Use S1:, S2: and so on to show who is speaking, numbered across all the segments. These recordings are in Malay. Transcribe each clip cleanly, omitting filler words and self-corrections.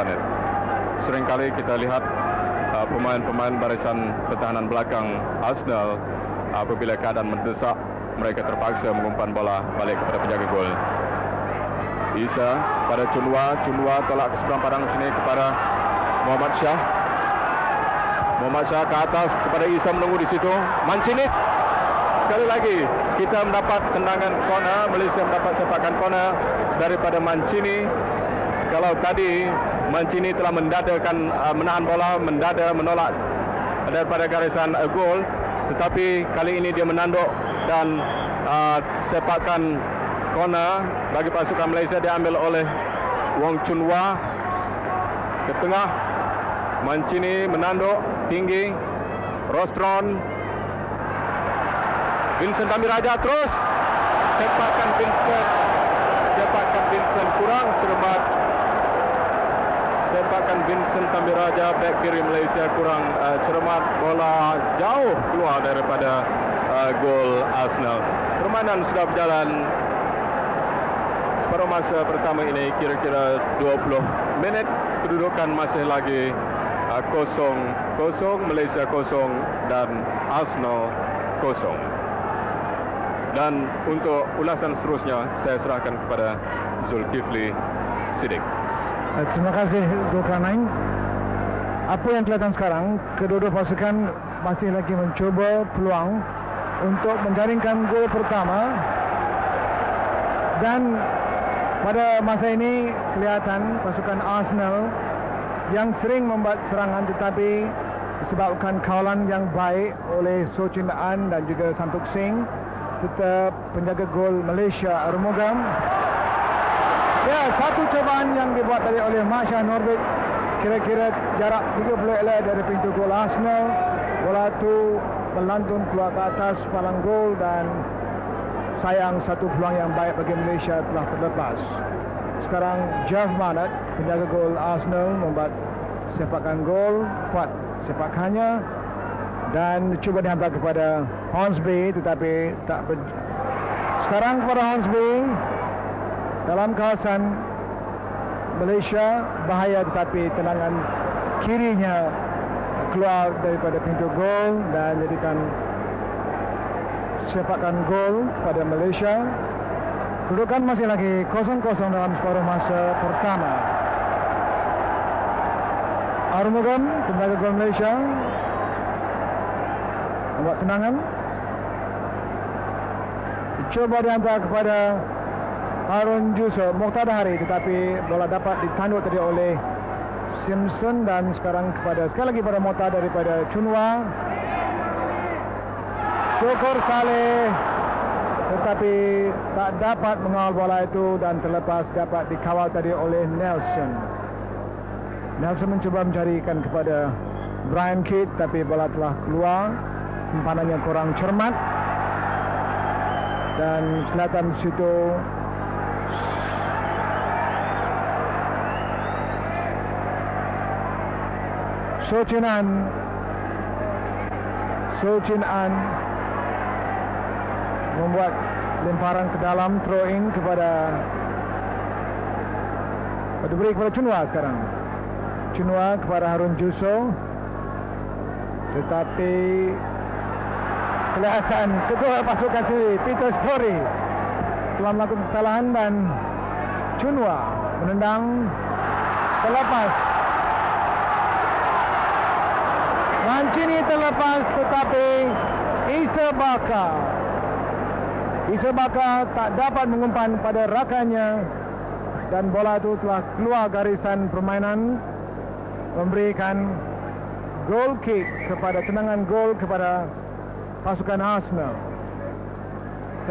S1: Barnett. Seringkali kita lihat pemain-pemain barisan pertahanan belakang Arsenal apabila keadaan mendesak, mereka terpaksa mengumpan bola balik kepada penjaga gol. Isa pada Chunwa tolak ke seberang padang sini kepada Muhammad Shah. Muhammad Shah ke atas kepada Isa, menunggu di situ. Mancini. Sekali lagi kita mendapat tendangan corner. Malaysia mendapat sepakan corner daripada Mancini. Kalau tadi Mancini telah menahan bola, menolak daripada garisan gol, tetapi kali ini dia menanduk dan sepakan corner bagi pasukan Malaysia diambil oleh Wong Chunwa ke tengah. Mancini menanduk tinggi. Rostron, Vincent Thamiraja terus sepakan Vincent kurang cermat. Sepakan Vincent Thamiraja bek kiri Malaysia kurang cermat, bola jauh keluar daripada gol Arsenal. Permainan sudah berjalan separuh masa pertama ini kira-kira 20 minit. Kedudukan masih lagi 0-0, Malaysia 0 dan Arsenal 0. Dan untuk ulasan seterusnya saya serahkan kepada Zulkifli Siddiq.
S2: Terima kasih Zulkarnain. Apa yang kelihatan sekarang, kedua-dua pasukan masih lagi mencuba peluang untuk menjaringkan gol pertama. Dan pada masa ini kelihatan pasukan Arsenal yang sering membuat serangan, tetapi disebabkan kawalan yang baik oleh So Chin An dan juga Santuk Singh serta penjaga gol Malaysia Arumugam. Ya, satu cobaan yang dibuat tadi oleh Masya Norbit, kira-kira jarak 30 yard dari pintu gol Arsenal. Bola itu melantun keluar ke atas palang gol dan sayang satu peluang yang baik bagi Malaysia telah terlepas. Sekarang Jeff Barnett, penjaga gol Arsenal, membuat sepakan gol, kuat sepakannya dan cuba dihantar kepada Hornsby, tetapi tak sekarang kepada Hornsby dalam kawasan Malaysia bahaya, tetapi tendangan kirinya keluar daripada pintu gol dan jadikan sepakan gol pada Malaysia. Kedudukan masih lagi 0-0 dalam separuh masa pertama. Arumugam, penjaga gol Malaysia, membuat tendangan. Coba dihantar kepada Harun Jusof, Muqtada Hari, tetapi bola dapat ditanduk tadi oleh Simpson dan sekarang kepada sekali lagi pada Mota daripada Chunwa. Syukur Saleh, tetapi tak dapat mengawal bola itu dan terlepas, dapat dikawal tadi oleh Nelson. Nelson mencuba mencarikan kepada Brian Kidd, tapi bola telah keluar, umpanannya kurang cermat dan kelihatan di situ So Chin An membuat lemparan ke dalam, throw in kepada diberi kepada Chunwa sekarang. Chunwa kepada Harun Jusof, tetapi kelihatan ketua pasukan sendiri Peter Story telah melakukan kesalahan dan Chunwa menendang terlepas. Mancini terlepas, tetapi Isa Baka tak dapat mengumpan pada rakannya dan bola itu telah keluar garisan permainan, memberikan goal kick kepada tendangan gol kepada pasukan Arsenal.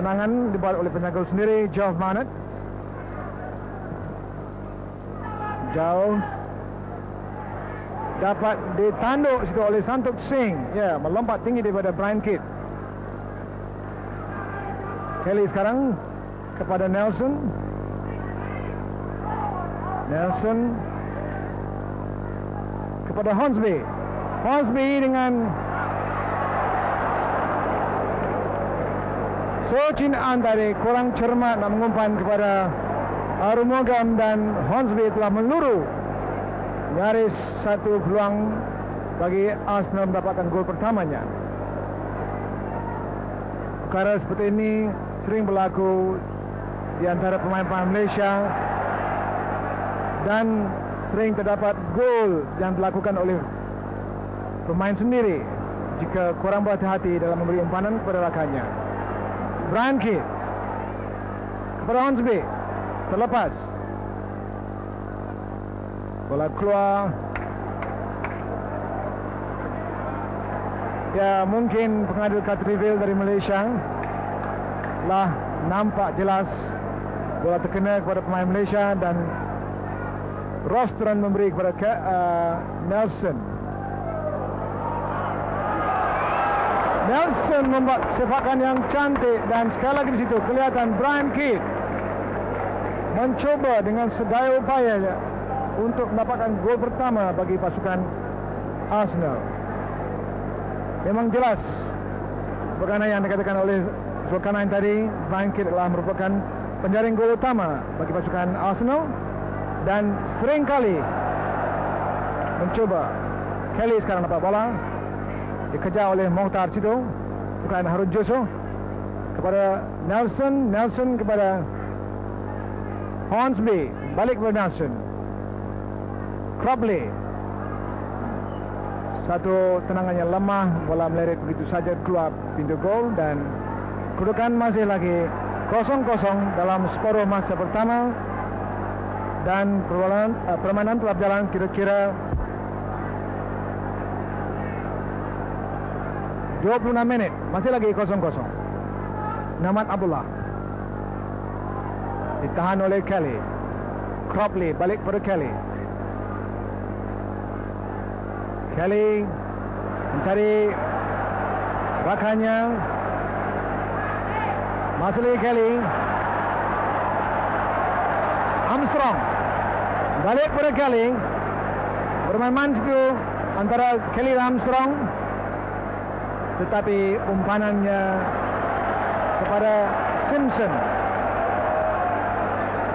S2: Tendangan dibuat oleh penjaga sendiri, Jeff Barnett. Jauh dapat ditanduk situ oleh Santuk Singh. Ya, melompat tinggi daripada Brian Kidd. Kelly sekarang kepada Nelson. Nelson kepada Hornsby. Hornsby dengan So Chin An tadi kurang cermat nak mengumpan kepada Arumugam dan Hornsby telah meluru nyaris satu peluang bagi Arsenal mendapatkan gol pertamanya. Perkara seperti ini sering berlaku di antara pemain-pemain Malaysia dan sering terdapat gol yang dilakukan oleh pemain sendiri jika kurang berhati-hati dalam memberi umpanan kepada rakannya. Brian Kidd kepada Hornsby, terlepas. Bola keluar. Ya, mungkin pengadil kad reveal dari Malaysia lah nampak jelas bola terkena kepada pemain Malaysia dan Rostron memberi kepada Nelson. Nelson membuat sepakan yang cantik dan sekali lagi di situ kelihatan Brian Kidd mencoba dengan sedaya upayanya untuk mendapatkan gol pertama bagi pasukan Arsenal. Memang jelas bagaimana yang dikatakan oleh Zulkarnain tadi, Brian Kidd adalah merupakan penjaring gol utama bagi pasukan Arsenal dan sering kali mencoba. Kelly sekarang dapat bola, dikejar oleh Mokhtar situ, bukan Harun Joso, kepada Nelson. Nelson kepada Hornsby, balik kepada Nelson. Cropley, satu tendangan yang lemah, bola meleret begitu saja keluar pintu gol dan kedudukan masih lagi 0-0 dalam separuh masa pertama dan permainan telah berjalan kira-kira 26 minit, masih lagi 0-0. Namat Abdullah ditahan oleh Kelly. Cropley balik pada Kelly. Kelly mencari rakannya. Masih lagi Kelly. Armstrong balik pada Kelly. Bermain-main situ antara Kelly dan Armstrong, tetapi umpanannya kepada Simpson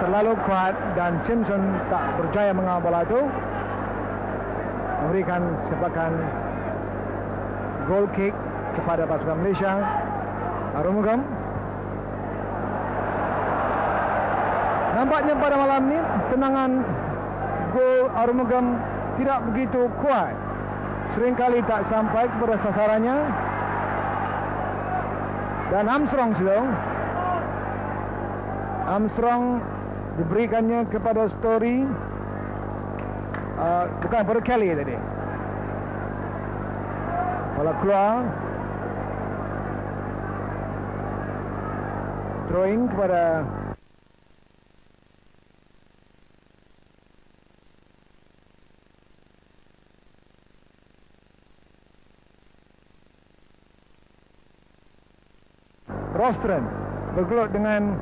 S2: terlalu kuat dan Simpson tak berjaya mengawal bola itu, memberikan sepakan goal kick kepada pasukan Malaysia. Arumugam nampaknya pada malam ini tendangan gol Arumugam tidak begitu kuat, seringkali tak sampai kepada sasarannya. Dan Armstrong diberikannya kepada Story, bukan pada Kelly tadi. Bola keluar, throwing kepada Rostron, bergelut dengan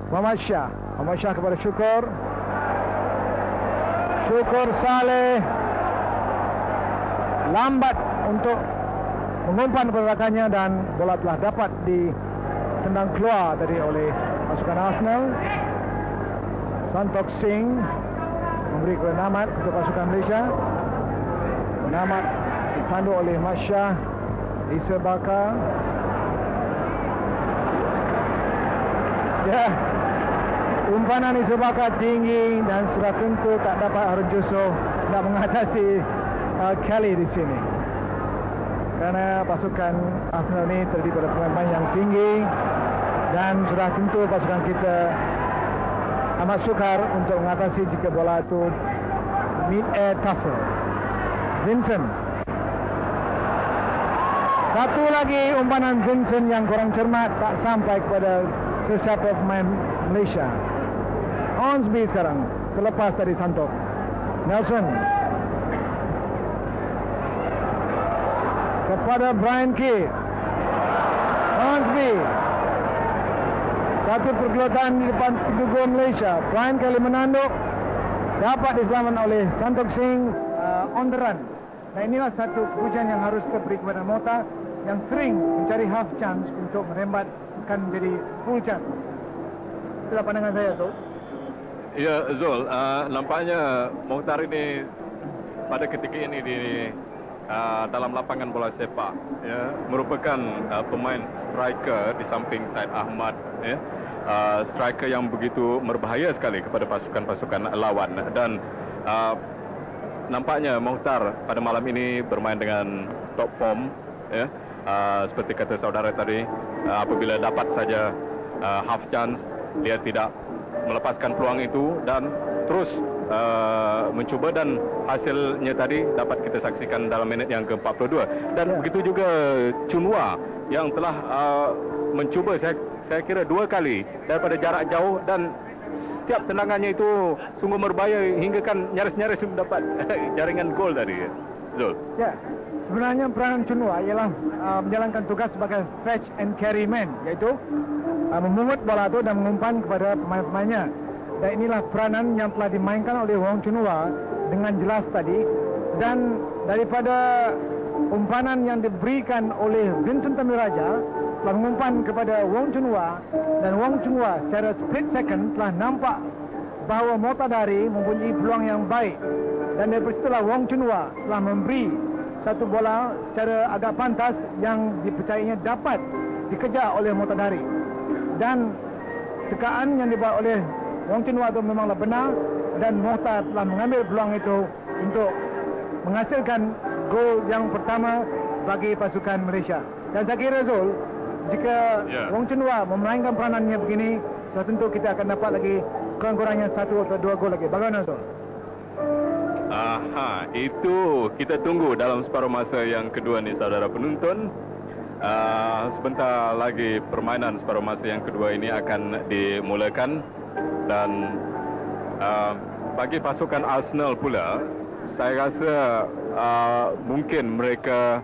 S2: Muhammad Shah. Muhammad Shah kepada Syukur. Syukur Saleh lambat untuk mengumpan pergerakannya dan bola telah dapat ditendang keluar tadi oleh pasukan Arsenal. Santok Singh memberi kepada Namat untuk pasukan Malaysia. Namat dipandu oleh Masya Isa Bakar. Ya, umpanan Isa Bakar tinggi dan sudah tentu tak dapat Harun Joso nak mengatasi Kelly di sini. Kerana pasukan Arsenal ini terdiri pada pemain yang tinggi dan sudah tentu pasukan kita amat sukar untuk mengatasi jika bola itu mid-air tussle. Vincent. Satu lagi umpanan Vincent yang kurang cermat, tak sampai kepada sesiapa pemain Malaysia. Hornsby sekarang terlepas dari Santok. Nelson kepada Brian Kidd. Hornsby, satu pergelutan di depan pintu gol Malaysia. Brian kali menanduk, dapat diselamatkan oleh Santok Singh on the run. Nah, inilah satu pujian yang harus diberi kepada Mota yang sering mencari half chance untuk merembatkan menjadi full chance. Itulah pandangan saya, tu.
S1: Ya, Zul, nampaknya Mokhtar ini pada ketika ini di dalam lapangan bola sepak, ya, merupakan pemain striker di samping Said Ahmad, ya, striker yang begitu berbahaya sekali kepada pasukan-pasukan lawan. Dan nampaknya Mokhtar pada malam ini bermain dengan top form, ya, seperti kata saudara tadi, apabila dapat saja half chance, dia tidak melepaskan peluang itu dan terus mencuba, dan hasilnya tadi dapat kita saksikan dalam minit yang ke-42. Dan begitu juga Chunhua yang telah mencuba saya kira 2 kali daripada jarak jauh, dan setiap tendangannya itu sungguh berbahaya hingga kan nyaris-nyaris mendapat jaringan gol tadi. Zul.
S2: Ya, sebenarnya peranan Chunhua ialah menjalankan tugas sebagai fetch and carry man, iaitu memungut bola itu dan mengumpan kepada pemain-pemainnya. Dan inilah peranan yang telah dimainkan oleh Wong Chunhua dengan jelas tadi. Dan daripada umpanan yang diberikan oleh Vincent Thamiraja telah mengumpan kepada Wong Chunhua, dan Wong Chunhua secara split second telah nampak bahawa Motadari mempunyai peluang yang baik. Dan daripada situlah Wong Chunhua telah memberi satu bola secara agak pantas yang dipercayainya dapat dikejar oleh Motadari. Dan tekaan yang dibuat oleh Wong Chunhua itu memanglah benar, dan Mokhtar telah mengambil peluang itu untuk menghasilkan gol yang pertama bagi pasukan Malaysia. Dan saya kira, Zul, jika Wong Chunhua memainkan peranannya begini, sudah tentu kita akan dapat lagi kurang-kurangnya 1 atau 2 gol lagi. Bagaimana, Zul?
S1: Aha, itu kita tunggu dalam separuh masa yang kedua ni, saudara penonton. Sebentar lagi permainan separuh masa yang kedua ini akan dimulakan. Dan bagi pasukan Arsenal pula, saya rasa mungkin mereka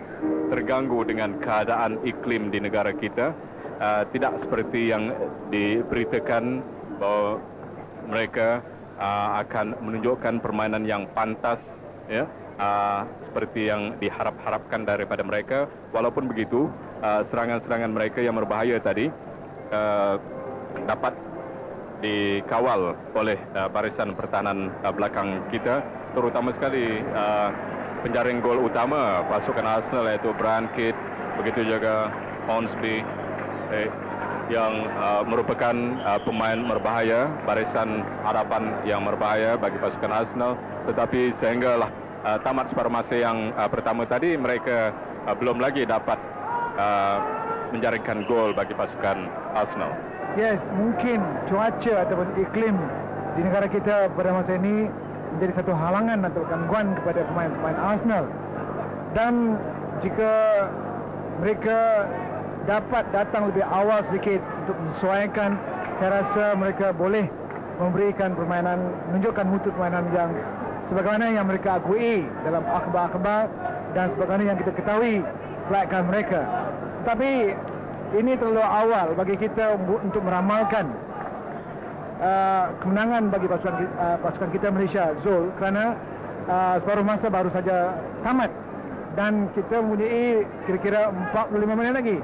S1: terganggu dengan keadaan iklim di negara kita. Tidak seperti yang diberitakan bahawa mereka akan menunjukkan permainan yang pantas, ya, seperti yang diharap-harapkan daripada mereka. Walaupun begitu, serangan-serangan mereka yang berbahaya tadi dapat dikawal oleh barisan pertahanan belakang kita, terutama sekali penjaring gol utama pasukan Arsenal, iaitu Brian Kidd, begitu juga Hornsby, yang merupakan pemain berbahaya, barisan hadapan yang berbahaya bagi pasukan Arsenal. Tetapi sehinggalah tamat separuh masa yang pertama tadi, mereka belum lagi dapat menjaringkan gol bagi pasukan Arsenal.
S2: Yes, mungkin cuaca ataupun iklim di negara kita pada masa ini menjadi satu halangan atau gangguan kepada pemain-pemain Arsenal. Dan jika mereka dapat datang lebih awal sedikit untuk menyesuaikan, saya rasa mereka boleh memberikan permainan, menunjukkan mutu permainan yang sebagaimana yang mereka akui dalam akhbar-akhbar dan sebagaimana yang kita ketahui kelayakan mereka. Tetapi ini terlalu awal bagi kita untuk meramalkan kemenangan bagi pasukan kita Malaysia, Zul, kerana separuh masa baru saja tamat dan kita mempunyai kira-kira 45 minit lagi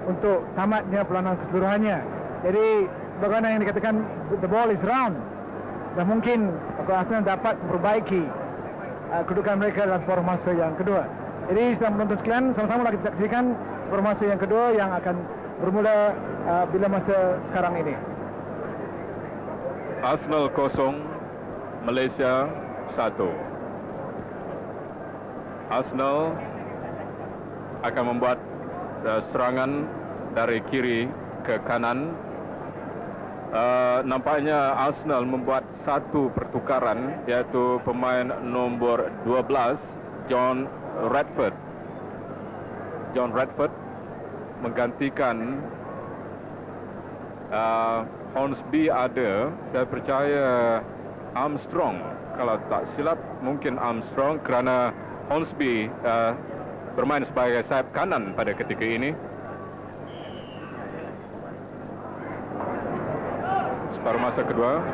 S2: untuk tamatnya perlawanan keseluruhannya. Jadi bagaimana yang dikatakan the ball is round, dan mungkin Arsenal dapat memperbaiki kedudukan mereka dalam separuh masa yang kedua. Jadi sedang menonton sekalian, sama-sama kita saksikan separuh masa yang kedua yang akan bermula bila masa sekarang ini.
S1: Arsenal 0, Malaysia 1. Arsenal akan membuat serangan dari kiri ke kanan. Nampaknya Arsenal membuat satu pertukaran, iaitu pemain nombor 12 John Radford menggantikan Hornsby ada, saya percaya Armstrong, kalau tak silap mungkin Armstrong, kerana Hornsby bermain sebagai sayap kanan pada ketika ini. Separuh masa kedua.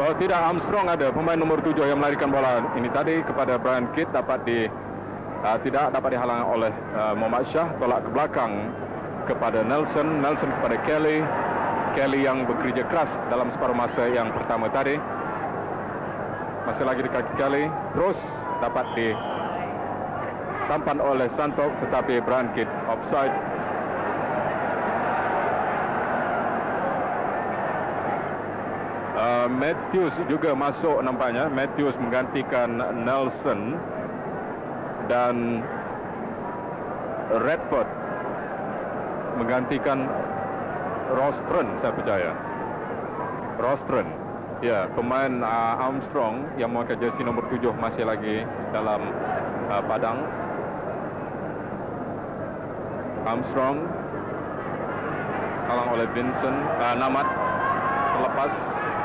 S1: Oh tidak, Armstrong ada, pemain nomor 7 yang melarikan bola ini tadi kepada Brian Kidd, tidak dapat dihalang oleh Muhammad Shah, tolak ke belakang ke kepada Nelson, Nelson kepada Kelly. Kelly yang bekerja keras dalam separuh masa yang pertama tadi. Masih lagi di kaki Kelly, terus dapat ditampan oleh Santok, tetapi Brian Kidd offside. Matthews juga masuk nampaknya. Matthews menggantikan Nelson dan Redford menggantikan Rostron, saya percaya. Rostron, ya, pemain Armstrong yang memakai jersey nombor 7 masih lagi dalam padang. Armstrong kalang oleh Vincent, Namat terlepas,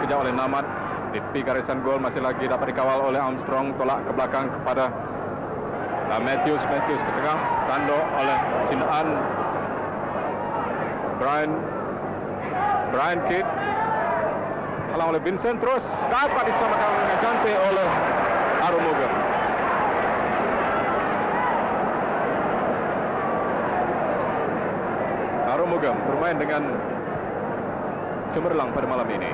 S1: kejar oleh Namat di tepi garisan gol, masih lagi dapat dikawal oleh Armstrong, tolak ke belakang kepada Matthews ke tengah, tanduk oleh Chin An. Brian Kidd kalang oleh Vincent, terus dapat diselamatkan dengan cantik oleh Arumugam. Arumugam bermain dengan cemerlang pada malam ini.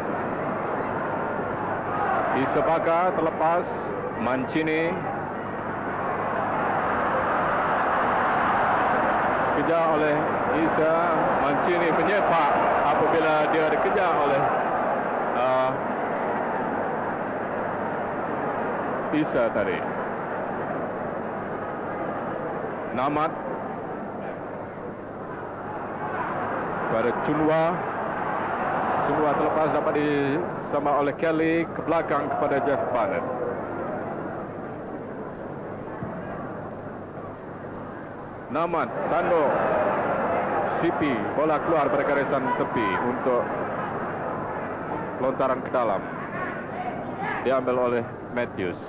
S1: Isabaka terlepas, Mancini kejar oleh Isa. Mancini menyepak apabila dia dikejar oleh Isa tadi. Namat pada Chunwa. Chunwa terlepas, dapat disama oleh Kelly ke belakang kepada Jeff Barnett. Namat tanduk, CP, bola keluar pada garisan tepi untuk lontaran ke dalam. Diambil oleh Matthews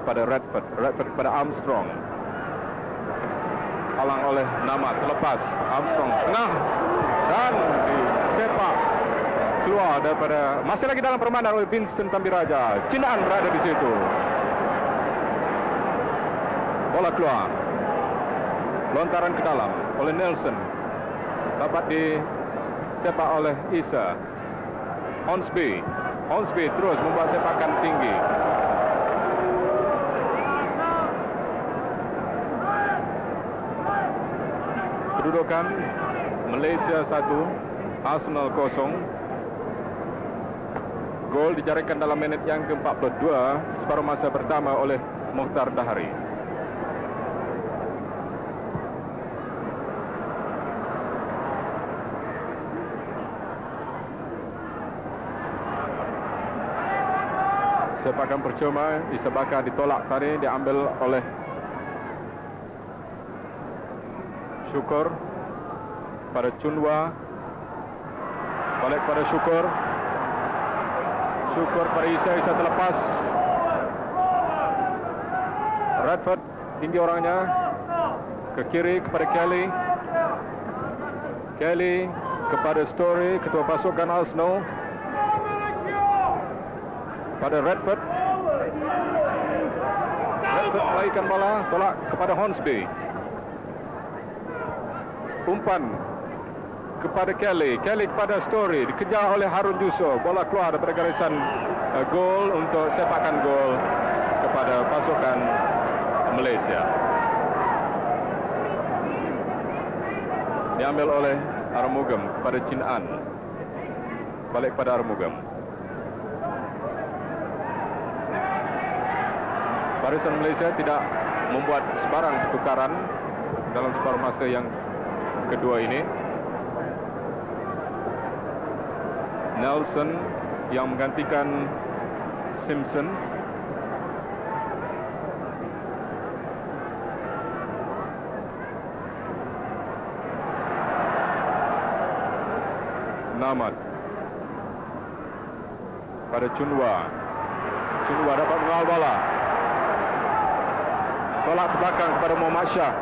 S1: pada Redford pada Armstrong. Halang oleh Namat, terlepas Armstrong tengah dan disepak keluar daripada, masih lagi dalam permainan oleh Vincent Tambiraja. Cinaan berada di situ. Bola keluar, lontaran ke dalam oleh Nelson, dapat disepak oleh Isa. Hornsby terus membuat sepakan tinggi. Kedudukan Malaysia 1, Arsenal 0. Gol dijaringkan dalam minit yang ke-42 separuh masa pertama oleh Mukhtar Dahari. Sepakan percuma, Isabaka ditolak tadi, diambil oleh Syukur pada Chunwa, balik pada Syukur pada Isa terlepas. Redford tinggi orangnya ke kiri kepada Kelly kepada Story, ketua pasukan Arsenal, pada Redford melaikan bola, tolak kepada Hornsby. Umpan kepada Kelly kepada Story, dikejar oleh Harun Jusof. Bola keluar daripada garisan gol untuk sepakan gol kepada pasukan Malaysia. Diambil oleh Arumugam kepada Chin An, balik kepada Arumugam. Barisan Malaysia tidak membuat sebarang pertukaran dalam separuh masa yang kedua ini. Nelson yang menggantikan Simpson. Namat pada Chunwa dapat mengawal bola, tolak ke belakang kepada Muhammad Shah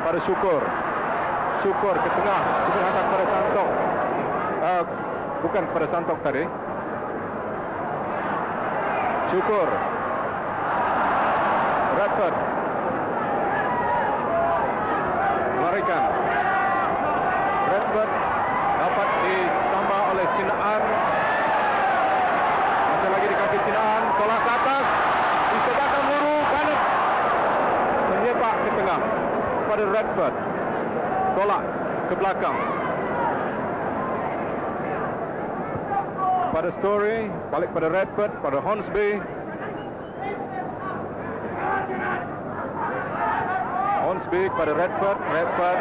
S1: kepada Syukur ke tengah, Syukur hantar kepada Santok, bukan kepada Santok tadi. Syukur, Redford menyepak ke tengah kepada Redford. Tolak ke belakang pada Story, balik pada Redford, pada Hornsby. Hornsby kepada Redford. Redford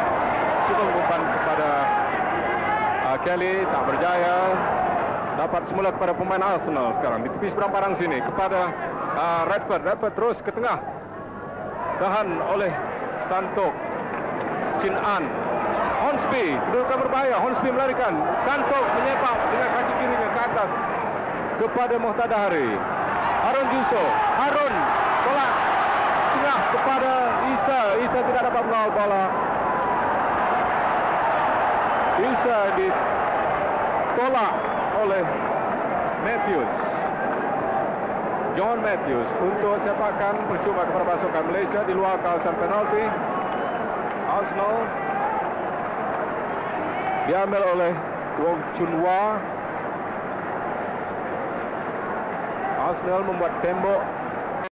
S1: cuba mengumpan kepada Kelly, tak berjaya. Dapat semula kepada pemain Arsenal sekarang di tepi seberang parang sini kepada Redford. Redford terus ke tengah, tahan oleh Santok. Chin An, Hornsby, kedudukan berbahaya. Hornsby melarikan, Santok menyepak dengan kaki kirinya ke atas kepada Muhtada Hari. Harun Juso, Harun tolak tengah kepada Isa. Isa tidak dapat mengawal bola. Isa ditolak oleh Matthews. John Matthews untuk sepakan percuma kepada pasukan Malaysia di luar kawasan penalti. Arsenal diambil oleh Wong Chun Wah. Arsenal membuat tembok